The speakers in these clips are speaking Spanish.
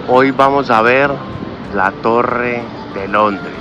Hoy vamos a ver la Torre de Londres,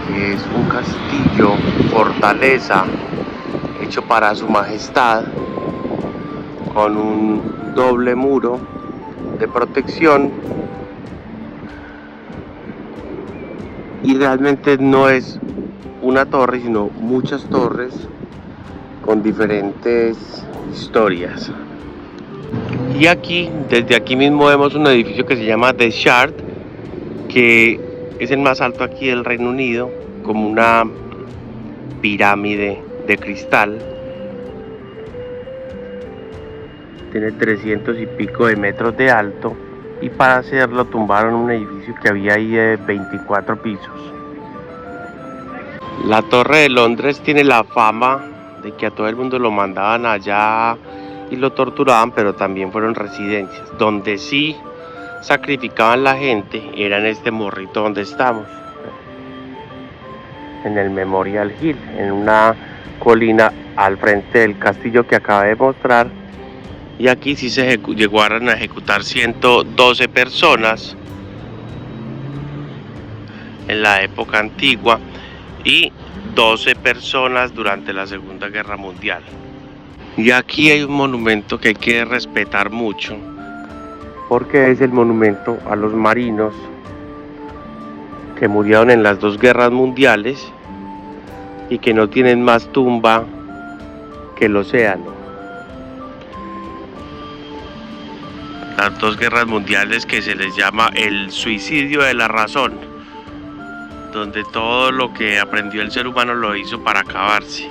que es un castillo, fortaleza, hecho para su majestad, con un doble muro de protección, y realmente no es una torre, sino muchas torres con diferentes historias. Y aquí, desde aquí mismo vemos un edificio que se llama The Shard, que es el más alto aquí del Reino Unido, como una pirámide de cristal. Tiene 300 y pico de metros de alto, y para hacerlo tumbaron un edificio que había ahí de 24 pisos. La Torre de Londres tiene la fama de que a todo el mundo lo mandaban allá y lo torturaban, pero también fueron residencias. Donde sí sacrificaban la gente era en este morrito donde estamos, en el Memorial Hill, en una colina al frente del castillo que acabé de mostrar. Y aquí sí se llegaron a ejecutar 112 personas en la época antigua y 12 personas durante la Segunda Guerra Mundial. Y aquí hay un monumento que hay que respetar mucho, porque es el monumento a los marinos que murieron en las dos guerras mundiales y que no tienen más tumba que el océano. Las dos guerras mundiales que se les llama el suicidio de la razón, donde todo lo que aprendió el ser humano lo hizo para acabarse.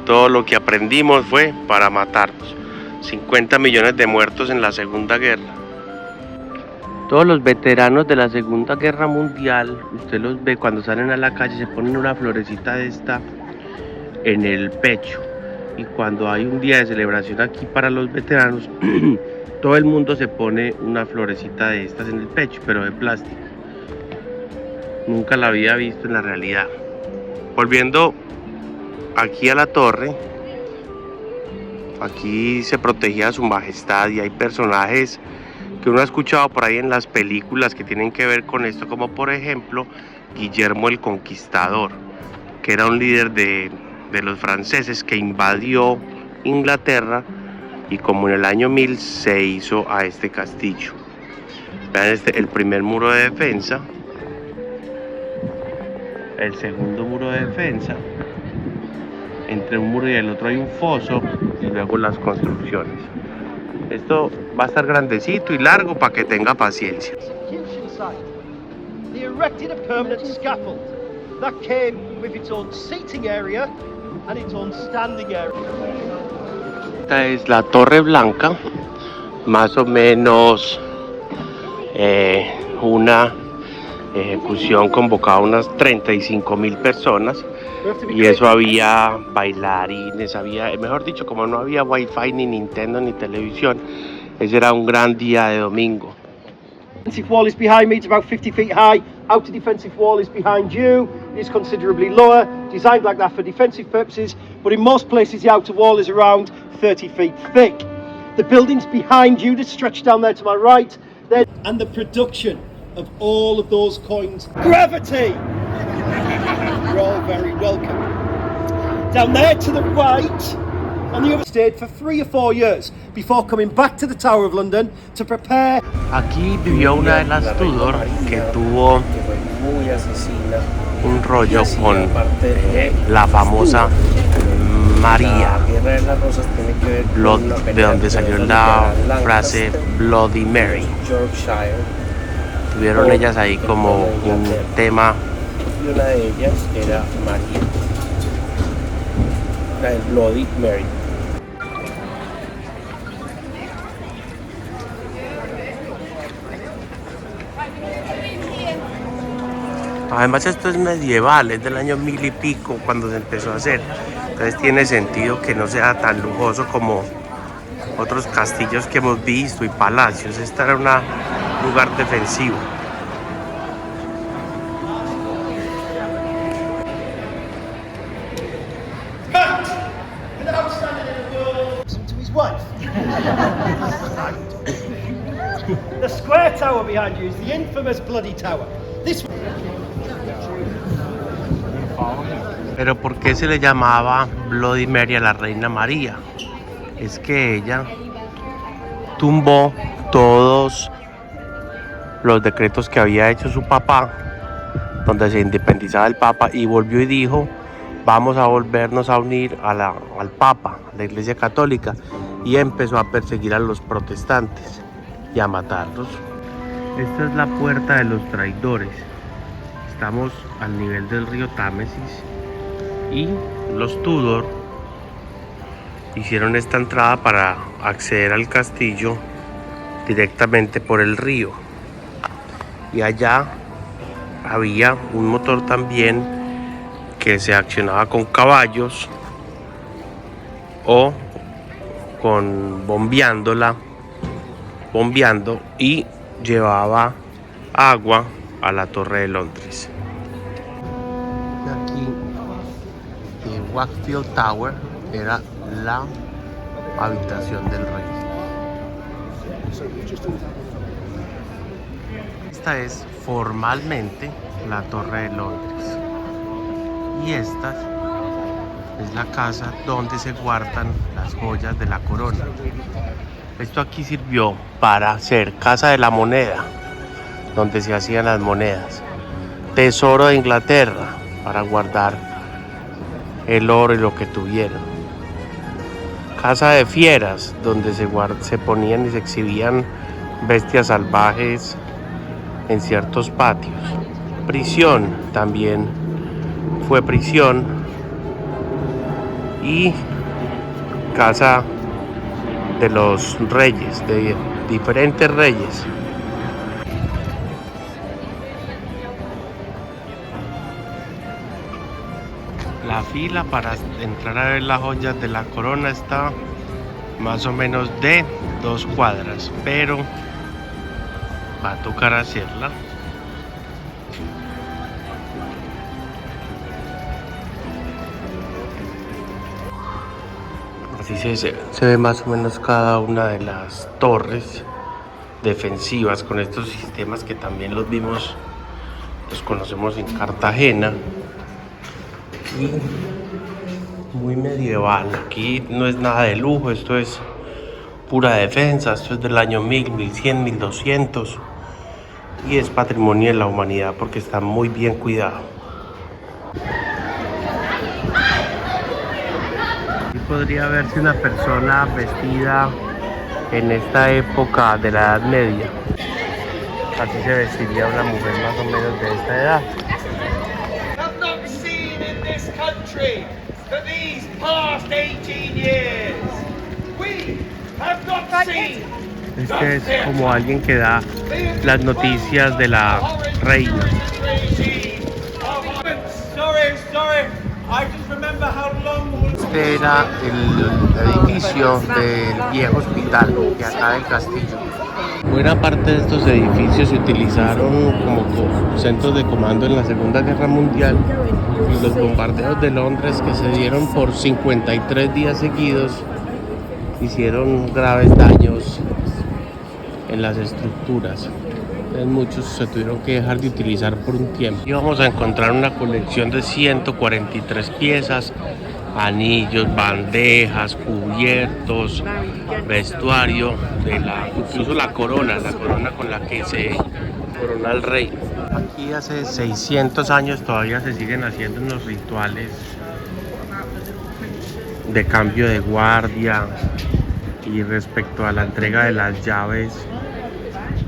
Todo lo que aprendimos fue para matarnos. 50 millones de muertos en la Segunda Guerra. Todos los veteranos de la Segunda Guerra Mundial, usted los ve cuando salen a la calle, se ponen una florecita de esta en el pecho. Y cuando hay un día de celebración aquí para los veteranos, todo el mundo se pone una florecita de estas en el pecho, pero de plástico. Nunca la había visto en la realidad. Volviendo aquí a la torre, aquí se protegía a su majestad, y hay personajes que uno ha escuchado por ahí en las películas que tienen que ver con esto, como por ejemplo Guillermo el Conquistador, que era un líder de los franceses que invadió Inglaterra, y como en el año 1000 se hizo a este castillo. Vean el primer muro de defensa, el segundo muro de defensa, entre un muro y el otro hay un foso, y luego las construcciones. Esto va a estar grandecito y largo para que tenga paciencia. They erected a permanent scaffold that came with its own seating area and its own standing area. Esta es la Torre Blanca, más o menos una ejecución convocaba a unas 35.000 personas, y eso había bailarines, había, mejor dicho, como no había wifi, ni Nintendo, ni televisión, ese era un gran día de domingo. Defensive wall is behind me, it's about 50 feet high. Outer defensive wall is behind you, it's considerably lower, designed like that for defensive purposes, but in most places the outer wall is around 30 feet thick. The buildings behind you that stretch down there to my right, and the production of all of those coins. Gravity! You're all very welcome. Down there to the right, on the other stayed for 3 or 4 years before coming back to the Tower of London to prepare. Aquí vivió una de las Tudor que tuvo un rollo con la famosa María, de donde salió la frase Bloody Mary. Tuvieron ellas ahí como un tema. Y una de ellas era María, la del Bloody Mary. Además esto es medieval, es del año 1000 y pico cuando se empezó a hacer. Entonces tiene sentido que no sea tan lujoso como otros castillos que hemos visto y palacios. Este era un lugar defensivo. His wife. The square tower behind you is the infamous Bloody Tower. This. Pero ¿por qué se le llamaba Bloody Mary a la Reina María? Es que ella tumbó todos los decretos que había hecho su papá, donde se independizaba el Papa, y volvió y dijo: vamos a volvernos a unir al Papa, a la Iglesia Católica, y empezó a perseguir a los protestantes y a matarlos. Esta es la puerta de los traidores. Estamos al nivel del río Támesis y los Tudor hicieron esta entrada para acceder al castillo directamente por el río. Y allá había un motor también que se accionaba con caballos o con bombeando y llevaba agua a la Torre de Londres. Aquí en Wakefield Tower era la habitación del rey. Esta es formalmente la Torre de Londres y esta es la casa donde se guardan las joyas de la corona. Esto aquí sirvió para ser Casa de la Moneda, donde se hacían las monedas. Tesoro de Inglaterra, para guardar el oro y lo que tuvieran. Casa de Fieras, donde se ponían y se exhibían bestias salvajes en ciertos patios. Prisión, también fue prisión. Y casa de los reyes, de diferentes reyes. La fila para entrar a ver las joyas de la corona está más o menos de 2 cuadras, pero va a tocar hacerla. Así se ve más o menos cada una de las torres defensivas con estos sistemas que también los conocemos en Cartagena. Y muy medieval. Aquí no es nada de lujo, esto es pura defensa. Esto es del año 1000, 1100, 1200 y es patrimonio de la humanidad porque está muy bien cuidado. Aquí podría verse una persona vestida en esta época de la Edad Media. Así se vestiría una mujer más o menos de esta edad. Country for these past 18 years. We have not seen. Este es como alguien que da las noticias de la reina. Sorry. I just remember how long. Este era el edificio del viejo hospital de acá del castillo. Buena parte de estos edificios se utilizaron como centros de comando en la Segunda Guerra Mundial, y los bombardeos de Londres, que se dieron por 53 días seguidos, hicieron graves daños en las estructuras. Entonces muchos se tuvieron que dejar de utilizar por un tiempo. Y vamos a encontrar una colección de 143 piezas, anillos, bandejas, cubiertos, vestuario, incluso la corona con la que se corona el rey. Aquí hace 600 años todavía se siguen haciendo unos rituales de cambio de guardia y respecto a la entrega de las llaves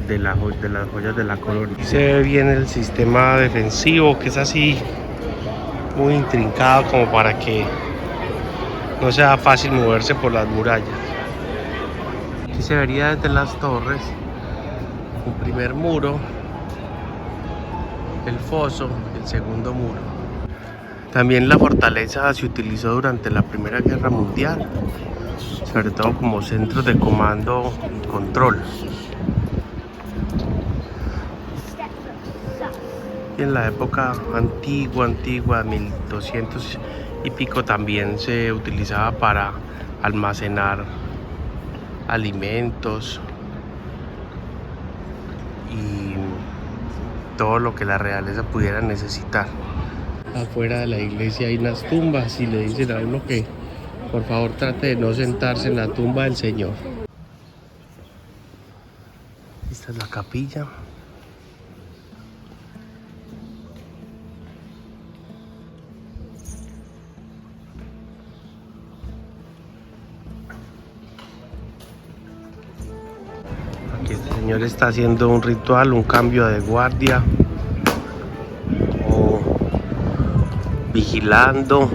de las joyas de la corona. Aquí se ve bien el sistema defensivo, que es así muy intrincado como para que no sea fácil moverse por las murallas. Aquí se vería desde las torres un primer muro, el foso, el segundo muro. También la fortaleza se utilizó durante la Primera Guerra Mundial, sobre todo como centros de comando y control. Y en la época antigua, 1200 y pico, también se utilizaba para almacenar alimentos y todo lo que la realeza pudiera necesitar. Afuera de la iglesia hay unas tumbas y le dicen a uno que por favor trate de no sentarse en la tumba del Señor. Esta es la capilla. Aquí el Señor está haciendo un ritual, un cambio de guardia o vigilando.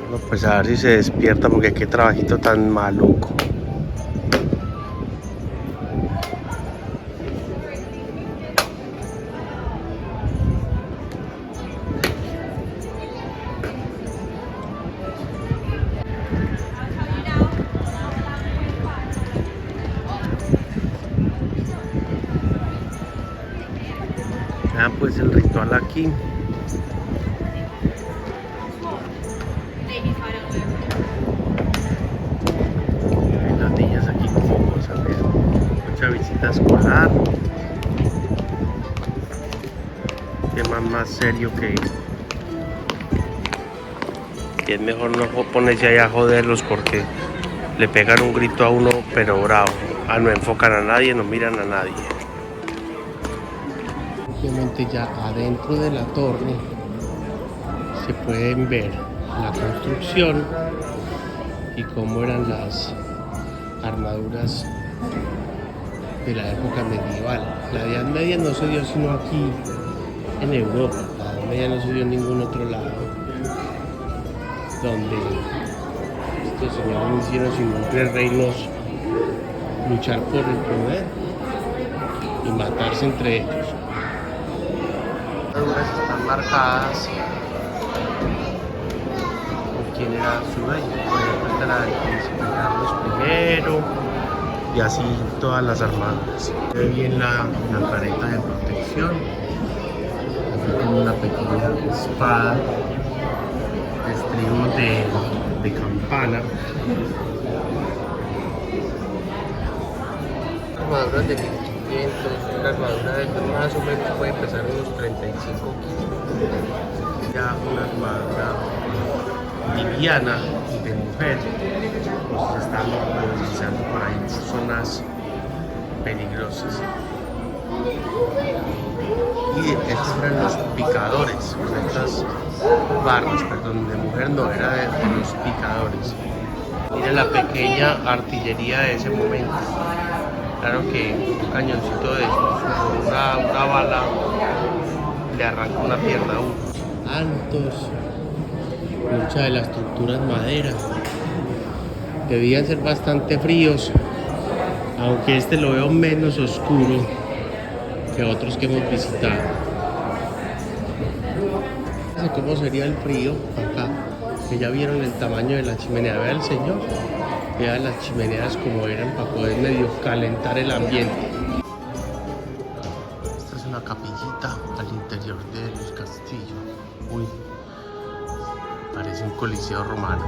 Bueno, pues a ver si se despierta porque qué trabajito tan maluco. Vean pues el ritual aquí. Hay las niñas aquí como vamos a ver. Mucha visita escolar. Tema más serio que es mejor no ponerse ahí a joderlos porque le pegan un grito a uno pero bravo. No enfocan a nadie, no miran a nadie. Obviamente ya adentro de la torre se pueden ver la construcción y cómo eran las armaduras de la época medieval. La Edad Media no se dio sino aquí en Europa, la Edad Media no se dio en ningún otro lado donde estos señores no hicieron sino entre reinos luchar por el poder y matarse entre ellos. Las armaduras están marcadas por quién era su dueño. Por ejemplo, esta era del príncipe Carlos I y así todas las armaduras. Se ve bien la careta de protección. Aquí como una pequeña espada, estribos de campana. Armaduras de 1500, la armadura de ellos más o menos puede pesar unos 35 kilos. Ya una armadura liviana de mujer, pues se está movilizando por ahí por zonas peligrosas. Y estos eran los picadores, pues estas barras, perdón, de mujer no, era de los picadores. Miren la pequeña artillería de ese momento. Claro que un cañoncito de estos, una bala le arranca una pierna a uno. Altos, mucha de la estructura es madera. Debían ser bastante fríos, aunque este lo veo menos oscuro que otros que hemos visitado. No sé cómo sería el frío acá, que ya vieron el tamaño de la chimenea. Vea el señor. Vean las chimeneas como eran para poder medio calentar el ambiente. Esta es una capillita al interior del castillo. Uy, parece un coliseo romano.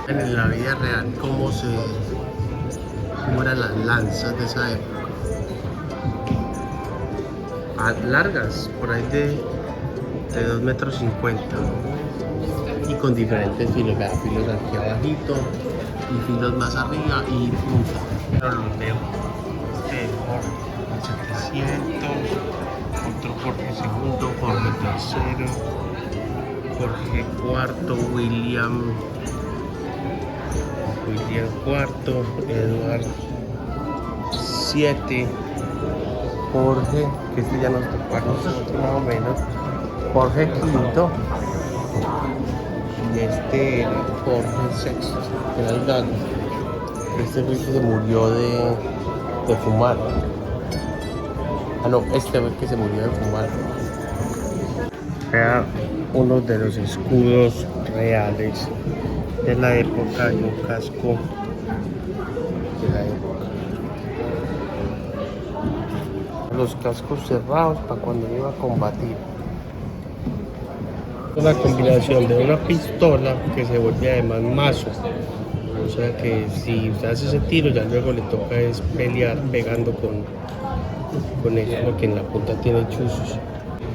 En la vida real, cómo eran las lanzas de esa época. Largas, por ahí de 2,50 metros y con diferentes filos, vean, filos aquí abajito y filos más arriba y punta. Pero los veo Jorge 700, otro Jorge II, Jorge III, Jorge IV, William IV, Eduardo VII, Jorge, que este ya nos tocó a nosotros más o menos, Jorge V, y este era Jorge VI, que era el gato. Este fue el que se murió de fumar. Ah no, este fue el que se murió de fumar. Era uno de los escudos reales de la época y un casco de la época. los cascos cerrados para cuando iba a combatir. Una combinación de una pistola que se vuelve además mazo. O sea que si usted hace ese tiro, ya luego le toca es pelear pegando con eso, porque en la punta tiene chuzos.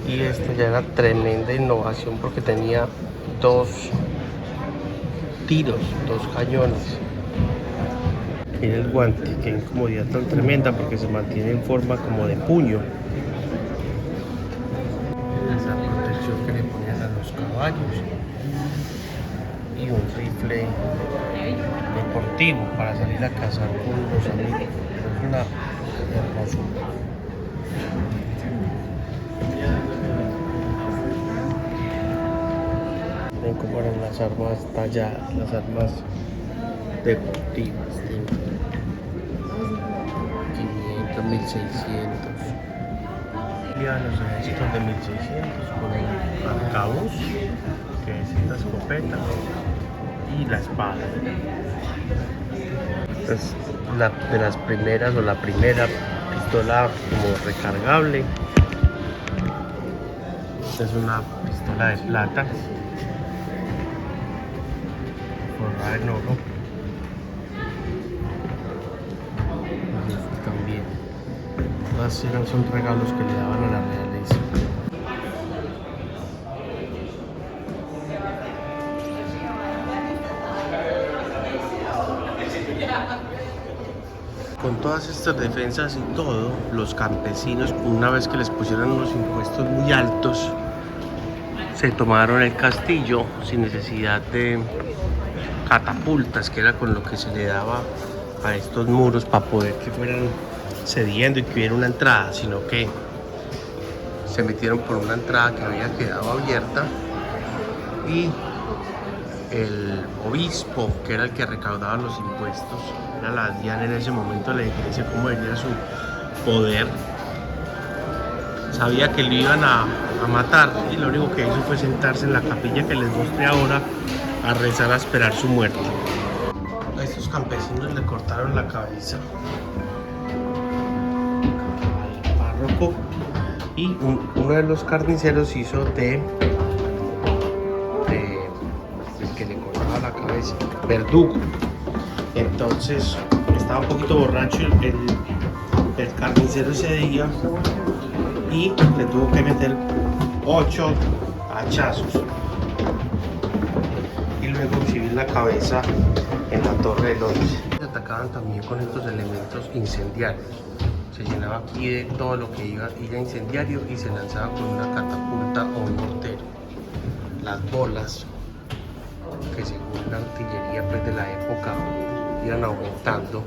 Y esto ya era tremenda innovación porque tenía 2 tiros, 2 cañones. Tiene el guante, qué incomodidad tan tremenda porque se mantiene en forma como de puño. Esa protección que le ponían a los caballos. Y un rifle deportivo para salir a cazar con los amigos. Es una hermosura. Ven cómo eran las armas talladas, las armas deportivas. 500, 1600. Iban los ejércitos de 1600 con el arcabuz, que es esta escopeta, y la espada. Es de las primeras o la primera pistola como recargable. Esta es una pistola de plata forrada en oro. Y esta también. Todas son regalos que le daban a la realeza. Con todas estas defensas y todo, los campesinos, una vez que les pusieron unos impuestos muy altos, se tomaron el castillo sin necesidad de catapultas, que era con lo que se le daba a estos muros para poder que fueran cediendo y que hubiera una entrada, sino que se metieron por una entrada que había quedado abierta y el obispo, que era el que recaudaba los impuestos, era la diana en ese momento de la iglesia, como venía su poder, sabía que lo iban a matar y lo único que hizo fue sentarse en la capilla que les mostré ahora a rezar, a esperar su muerte. A estos campesinos le cortaron la cabeza al párroco y uno de los carniceros hizo de que le cortaba la cabeza, verdugo. Entonces estaba un poquito borracho el carnicero ese día y le tuvo que meter 8 hachazos y luego exhibir la cabeza en la Torre del Once. Se atacaban también con estos elementos incendiarios. Se llenaba aquí de todo lo que iba incendiario y se lanzaba con una catapulta o un mortero. Las bolas, que según la artillería pues, de la época iban aumentando,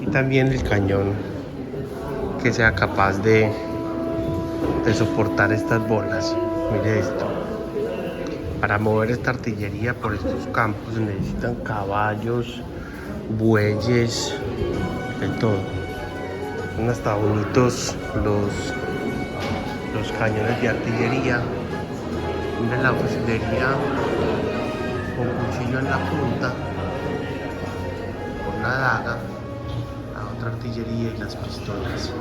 y también el cañón que sea capaz de soportar estas bolas. Mire esto, para mover esta artillería por estos campos se necesitan caballos, bueyes, de todo. Son hasta bonitos los cañones de artillería. Mira la fusilería con cuchillo en la punta, con la daga, la otra artillería y las pistolas.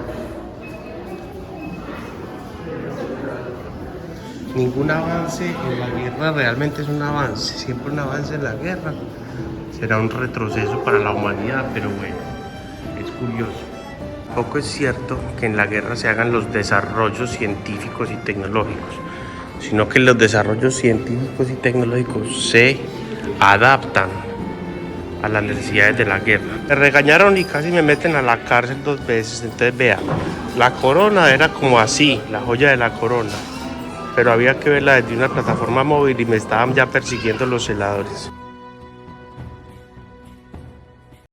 Ningún avance en la guerra realmente es un avance. Siempre un avance en la guerra será un retroceso para la humanidad, pero bueno, es curioso. Poco es cierto que en la guerra se hagan los desarrollos científicos y tecnológicos, sino que los desarrollos científicos y tecnológicos se adaptan a las necesidades de la guerra. Me regañaron y casi me meten a la cárcel 2 veces. Entonces vea, la corona era como así, la joya de la corona, pero había que verla desde una plataforma móvil y me estaban ya persiguiendo los celadores.